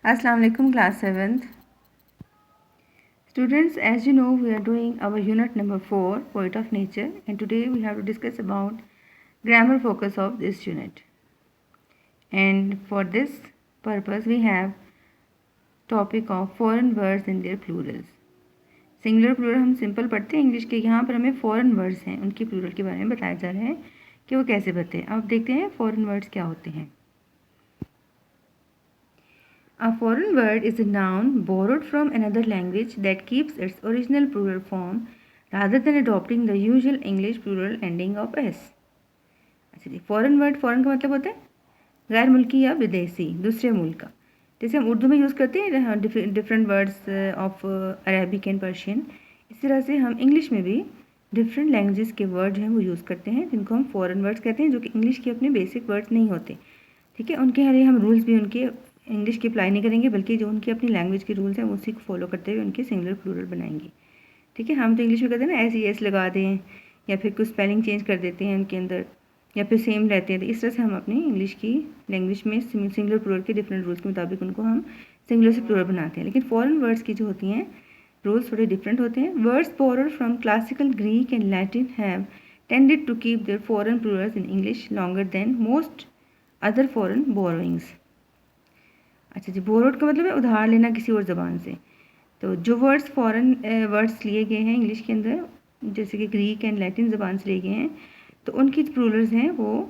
Assalamu alaikum class 7th. Students, as you know, we are doing our unit number 4, Poet of Nature, and today we have to discuss about grammar focus of this unit. And for this purpose we have topic of foreign words and their plurals. Singular plural हम simple पढ़ते हैं English के, यहाँ पर हमें foreign words हैं उनकी plural के बारे में बताया जा रहा है कि वो कैसे बनते हैं। अब देखते हैं फॉरेन वर्ड्स क्या होते हैं। A foreign word is a noun borrowed from another language that keeps its original plural form rather than adopting the usual English plural ending of s. अच्छा जी, फॉरेन वर्ड, फॉरेन का मतलब होता है गैर मुल्की या विदेशी, दूसरे मुल्क का। जैसे हम उर्दू में यूज़ करते हैं different words of Arabic and Persian, इस तरह से हम इंग्लिश में भी डिफरेंट लैंग्वेजेस के वर्ड जो हैं वो यूज़ करते हैं जिनको हम फॉरेन वर्ड्स कहते हैं, जो कि इंग्लिश के अपने बेसिक वर्ड्स नहीं होते। ठीक है, उनके लिए हम रूल्स भी उनके इंग्लिश की अप्लाई नहीं करेंगे, बल्कि जो उनकी अपनी लैंग्वेज के रूल्स हैं उसी को फॉलो करते हुए उनके सिंगुलर प्लूरल बनाएंगे। ठीक है, हम तो इंग्लिश में कहते हैं ना ऐसे एस लगा दें या फिर कुछ स्पेलिंग चेंज कर देते हैं उनके अंदर, या फिर सेम रहते हैं। तो इस तरह से हम अपनी इंग्लिश की लैंग्वेज में सिंगुलर प्लूरल के डिफरेंट रूल्स के मुताबिक उनको हम सिंगुलर से प्लूरल बनाते हैं। लेकिन फॉरेन वर्ड्स की जो होती हैं रूल्स थोड़े डिफरेंट होते हैं। Words borrowed from classical Greek and Latin have tended to keep their foreign plurals in English longer than most other foreign borrowings. अच्छा जी, बोरोड का मतलब है उधार लेना किसी और ज़बान से। तो जो वर्ड्स फॉरेन वर्ड्स लिए गए हैं इंग्लिश के अंदर, जैसे कि ग्रीक एंड लैटिन ज़बान से लिए गए हैं, तो उनकी प्लूरल्स हैं वो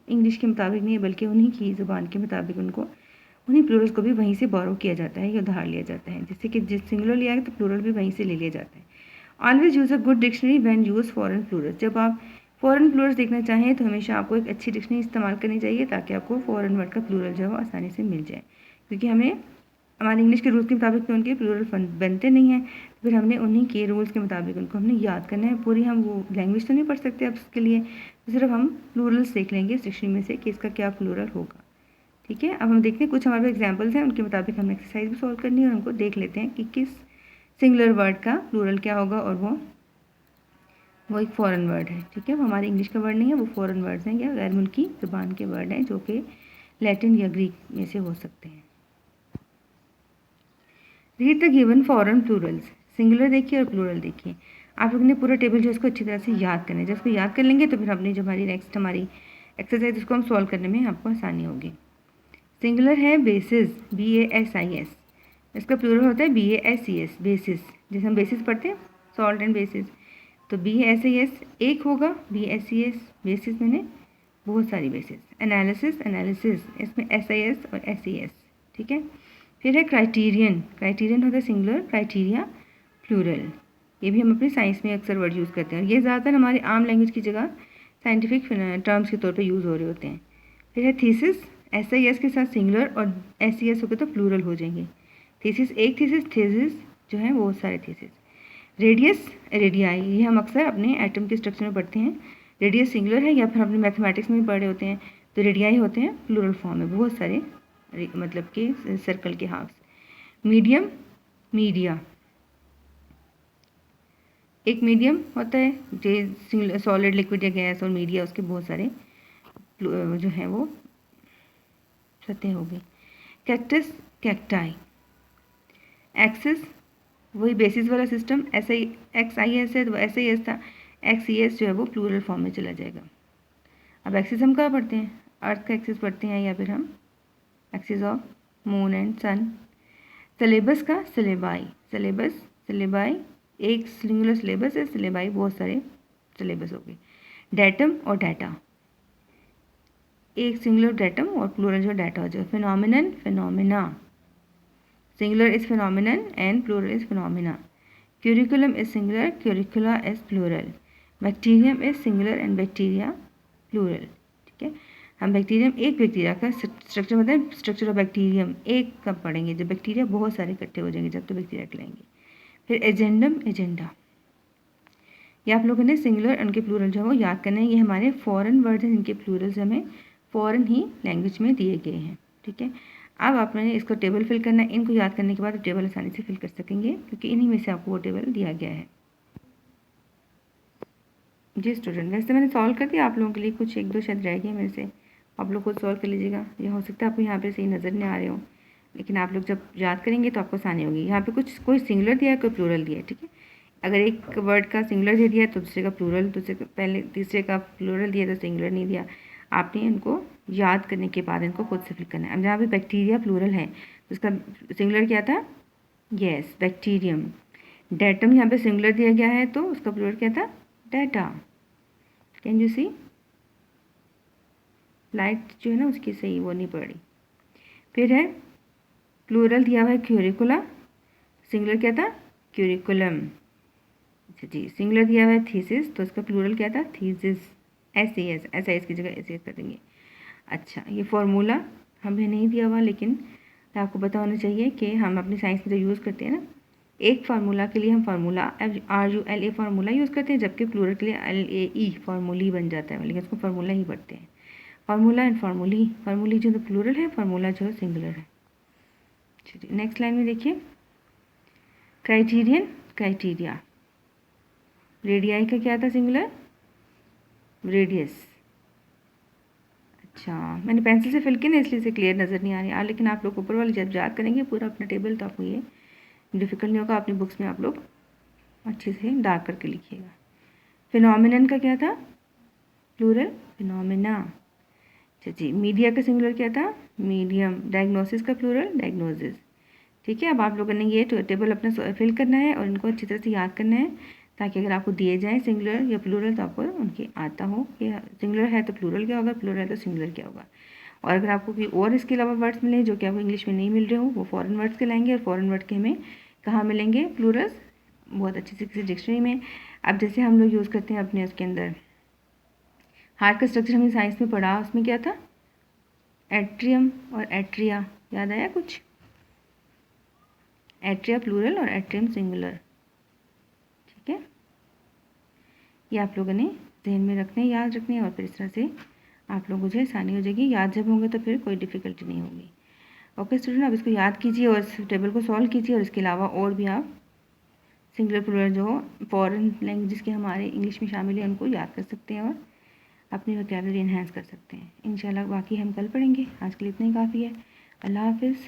इंग्लिश के मुताबिक नहीं है, बल्कि उन्हीं की ज़बान के मुताबिक उनको उन्हीं प्लूरल्स को भी वहीं से बोरो किया जाता है या उधार लिया जाता है। जैसे कि जिस सिंगुलर लिया है तो प्लूरल भी वहीं से ले लिया जाता है। Always use a good dictionary when use foreign Plurals. जब आप फॉरेन प्लूरल्स देखना चाहें तो हमेशा आपको एक अच्छी डिक्शनरी इस्तेमाल करनी चाहिए ताकि आपको फॉरेन वर्ड का प्लूरल जो है वो आसानी से मिल जाए, क्योंकि हमें हमारे इंग्लिश के रूल्स के मुताबिक तो उनके प्लूरल बनते नहीं हैं, तो फिर हमने उन्हीं के रूल्स के मुताबिक उनको हमने याद करना है। पूरी हम वो लैंग्वेज तो नहीं पढ़ सकते अब उसके लिए, तो सिर्फ हम प्लूरल्स देख लेंगे इस डिक्शनरी में से कि इसका क्या प्लूरल होगा। ठीक है, अब हम देखते हैं कुछ हमारे एग्जाम्पल्स हैं, उनके मुताबिक हमें एक्सरसाइज भी सॉल्व करनी है और हमको देख लेते हैं कि किस सिंगुलर वर्ड का प्लूरल क्या होगा, और वो एक फ़ॉरेन वर्ड है। ठीक है, वो हमारे इंग्लिश का वर्ड नहीं है, वो फ़ॉरेन वर्ड्स हैं या गैर मुल्की ज़बान के वर्ड हैं जो कि लैटिन या ग्रीक में से हो सकते हैं। Read the given foreign Plurals. Singular देखिए और प्लूरल देखिए। आप लोगों ने पूरा टेबल जो है इसको अच्छी तरह से याद करना है। जब इसको याद कर लेंगे तो फिर अपनी जो हमारी नेक्स्ट हमारी एक्सरसाइज उसको हम सॉल्व करने में आपको आसानी होगी। सिंगुलर है बेसिस, BASIS। इसका प्लूरल होता है BASES, बेसिस। जैसे हम बेसिस पढ़ते हैं सॉल्ट एंड बेसिस, तो BASIS एक होगा, BASES बेसिस मैंने बहुत सारी बेसिस। एनालिसिस, एनालिसिस, इसमें SIS और SES। ठीक है, फिर है क्राइटेरियन। क्राइटेरियन होता है सिंगुलर, क्राइटेरिया प्लूरल। ये भी हम अपनी साइंस में अक्सर वर्ड यूज़ करते हैं और ये ज़्यादातर हमारी आम लैंग्वेज की जगह साइंटिफिक टर्म्स के तौर पे यूज़ हो रहे होते हैं। फिर है थीसिस, SIS के साथ सिंगुलर और SES हो गए तो प्लूरल हो जाएंगे। थीसिस एक थीसिस, थीसिस जो है बहुत सारे थीसिस। रेडियस, रेडियाई, ये हम अक्सर अपने एटम के स्ट्रक्चर में पढ़ते हैं। रेडियस सिंगुलर है या फिर अपने मैथमेटिक्स में भी पढ़े होते हैं, तो रेडियाई होते हैं प्लूरल फॉर्म में बहुत सारे मतलब कि सर्कल के हाफ्स। मीडियम, मीडिया, एक मीडियम होता है जो सॉलिड, लिक्विड या गैस, और मीडिया उसके बहुत सारे जो हैं वो सतह हो गई। Cactus, cacti. एक्सिस वही बेसिस वाला सिस्टम, XIS है तो SIS था, XES जो है वो प्लूरल फॉर्म में चला जाएगा। अब एक्सिस हम कहाँ पढ़ते हैं, अर्थ का एक्सिस पढ़ते हैं या फिर हम axis of moon and sun. Syllabus का सिलेबाई, सिलेबस, सिलेबाई एक सिंगुलर सिलेबस है, सिलेबाई बहुत सारे सिलेबस हो गए। डेटम और डाटा, एक सिंगुलर डेटम और प्लूरल जो डाटा हो जाएगा। Phenomenon, phenomena, singular is phenomenon and plural is phenomena. Curriculum is singular, curricula is plural. Bacterium is singular and bacteria plural. ठीक है, हम बैक्टीरियम एक बैक्टीरिया का स्ट्रक्चर मतलब स्ट्रक्चर ऑफ बैक्टीरियम एक कब पढ़ेंगे, जब बैक्टीरिया बहुत सारे इकट्ठे हो जाएंगे जब तो बैक्टीरिया कहलाएंगे। फिर एजेंडम, एजेंडा, ये आप लोगों ने सिंगुलर उनके प्लूरल जो है वो याद करना है। ये हमारे फॉरेन वर्ड हैं जिनके प्लूरल्स हमें फॉरेन ही लैंग्वेज में दिए गए हैं। ठीक है, अब आपने इसको टेबल फिल करना है। इनको याद करने के बाद टेबल आसानी से फिल कर सकेंगे क्योंकि इन्हीं में से आपको वो टेबल दिया गया है। जी स्टूडेंट, वैसे मैंने सॉल्व कर दिया, आप लोगों के लिए कुछ एक दो शायद रह गए मेरे से, आप लोग खुद सॉल्व कर लीजिएगा। या हो सकता है आपको यहाँ पे सही नज़र नहीं आ रहे हो, लेकिन आप लोग जब याद करेंगे तो आपको आसानी होगी। यहाँ पे कुछ कोई सिंगुलर दिया है, कोई प्लूरल दिया है, ठीक है। अगर एक वर्ड का सिंगुलर दे दिया तो दूसरे का प्लूरल, दूसरे का पहले तीसरे का प्लूरल दिया तो सिंगुलर नहीं दिया। आपने इनको याद करने के बाद इनको खुद से फिल करना है। अब जहाँ पे बैक्टीरिया प्लूरल है तो उसका सिंगुलर क्या था? Yes, bacterium. डेटम यहाँ पे सिंगुलर दिया गया है तो उसका प्लूरल क्या था? Data. Can you see? Light जो है ना उसकी सही वो नहीं पड़ रही। फिर है प्लूरल दिया हुआ है क्यूरिकुला, सिंगुलर क्या था? क्यूरिकुलम। अच्छा जी, सिंगुलर दिया हुआ है थीसिस तो उसका प्लूरल क्या था? थीसिस। ऐसे ही ऐसा इसकी जगह ऐसे कर देंगे। अच्छा, ये फार्मूला हमें नहीं दिया हुआ, लेकिन आपको पता होना चाहिए कि हम अपनी साइंस में जो यूज़ करते हैं ना, एक फार्मूला के लिए हम फार्मूला RULA फार्मूला यूज़ करते हैं, जबकि प्लूरल के लिए LAE फार्मूली बन जाता है, लेकिन उसको फार्मूला ही पढ़ते हैं। फार्मूला एंड फार्मूली, फार्मूली जो प्लूरल है, फार्मूला जो सिंगुलर है। चलिए नेक्स्ट लाइन में देखिए, क्राइटेरियन, क्राइटेरिया। रेडियाई का क्या था सिंगुलर? रेडियस। अच्छा, मैंने पेंसिल से फिल किया ना इसलिए से क्लियर नज़र नहीं आ रही लेकिन आप लोग ऊपर वाले जब याद करेंगे पूरा अपना टेबल तो आपको ये डिफ़िकल्ट नहीं होगा। अपनी बुक्स में आप लोग अच्छे से डार्क करके लिखिएगा। फिनोमिनन का क्या था? Plural, phenomena. अच्छा जी, मीडिया का सिंगुलर क्या था? मीडियम। डायग्नोसिस का प्लूरल, डायग्नोसिस। ठीक है, अब आप लोगों ने ये टेबल अपना फिल करना है और इनको अच्छी तरह से याद करना है, ताकि अगर आपको दिए जाएँ सिंगुलर या प्लूरल तो आपको उनकी आता हो कि सिंगुलर है तो प्लूरल क्या होगा, प्लूरल है तो सिंगुलर क्या होगा। और अगर आपको कोई और इसके अलावा वर्ड्स मिले जो कि आपको इंग्लिश में नहीं मिल रहे हो, वो फॉरेन वर्ड्स के लाएंगे, और फॉरेन वर्ड के हमें कहाँ मिलेंगे? प्लूरल्स, बहुत अच्छे से किसी डिक्शनरी में। अब जैसे हम लोग यूज़ करते हैं अपने उसके अंदर हार्ट का स्ट्रक्चर, हमने साइंस में पढ़ा, उसमें क्या था? एट्रियम और एट्रिया, याद आया कुछ? एट्रिया प्लूरल और एट्रियम सिंगुलर। ठीक है, ये आप लोगों ने ध्यान में रखने, याद रखने, और फिर इस तरह से आप लोगों को आसानी हो जाएगी। याद जब होंगे तो फिर कोई डिफ़िकल्टी नहीं होगी। ओके स्टूडेंट, अब इसको याद कीजिए और इस टेबल को सॉल्व कीजिए, और इसके अलावा और भी आप सिंगुलर प्लूरल जो फॉरेन लैंग्वेजेस के हमारे इंग्लिश में शामिल है उनको याद कर सकते हैं और अपनी वोकैबुलरी एनहांस कर सकते हैं। इंशाल्लाह बाकी हम कल पढ़ेंगे, आज के लिए इतना ही काफ़ी है। अल्लाह हाफिज़।